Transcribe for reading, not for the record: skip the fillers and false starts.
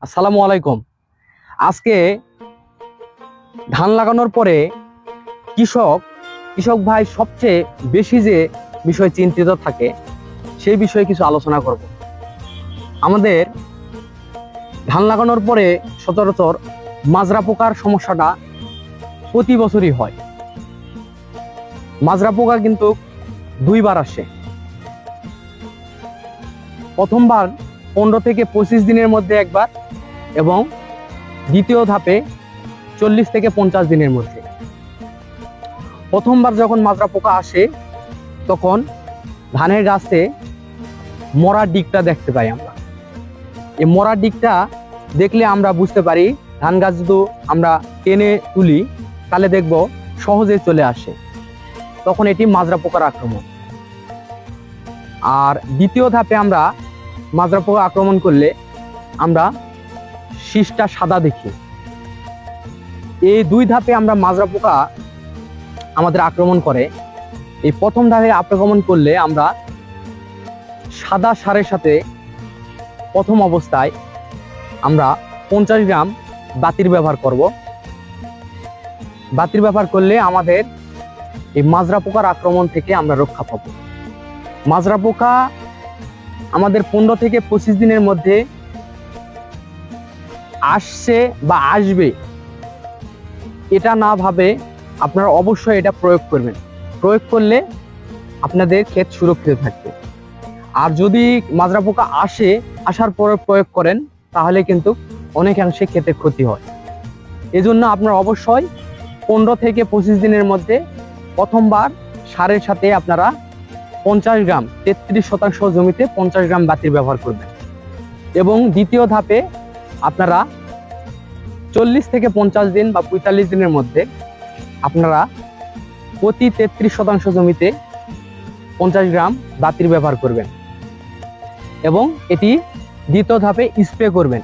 আসসালামু আলাইকুম। আজকে ধান লাগানোর পরে কৃষক ভাই সবচেয়ে বেশি যে বিষয় চিন্তিত থাকে সেই বিষয়ে কিছু আলোচনা করব। আমাদের ধান লাগানোর পরে সচরাচর মাজরা পোকার সমস্যাটা প্রতি বছরই হয়। মাজরা পোকা কিন্তু দুইবার আসে। প্রথমবার 15 থেকে 25 দিনের মধ্যে একবার এবং দ্বিতীয় ধাপে 40 থেকে 50 দিনের মধ্যে। প্রথমবার যখন মাজরা পোকা আসে তখন ধানের গাছে মরার দিকটা দেখতে পাই আমরা। এই মরার দিকটা দেখলে আমরা বুঝতে পারি ধান গাছ যদি আমরা টেনে তুলি তাহলে দেখব সহজে চলে আসে, তখন এটি মাজরা পোকার আক্রমণ। আর দ্বিতীয় ধাপে আমরা মাজরা পোকা আক্রমণ করলে আমরা শীষটা সাদা দেখি। এই দুই ধাপে আমরা মাজরা পোকা আমাদের আক্রমণ করে। এই প্রথম ধাপে আক্রমণ করলে আমরা সাদা সারের সাথে প্রথম অবস্থায় আমরা 50 গ্রাম বাতির ব্যবহার করব। বাতির ব্যবহার করলে আমাদের এই মাজরা পোকার আক্রমণ থেকে আমরা রক্ষা পাব। মাজরা পোকা আমাদের 15 থেকে 25 দিনের মধ্যে আসছে বা আসবে এটা না ভাবে আপনারা অবশ্যই এটা প্রয়োগ করবেন। প্রয়োগ করলে আপনাদের ক্ষেত সুরক্ষিত থাকবে। আর যদি মাজরা পোকা আসার পরে প্রয়োগ করেন তাহলে কিন্তু অনেকাংশে ক্ষেতের ক্ষতি হয়। এজন্য আপনারা অবশ্যই 15 থেকে 25 দিনের মধ্যে প্রথমবার সারের সাথে আপনারা 50 গ্রাম 33% জমিতে 50 গ্রাম বাতির ব্যবহার করবেন এবং দ্বিতীয় ধাপে আপনারা 40 থেকে 50 দিন বা 45 দিনের মধ্যে আপনারা প্রতি 33% জমিতে 50 গ্রাম বাতির ব্যবহার করবেন এবং এটি দ্বিতীয় ধাপে স্প্রে করবেন।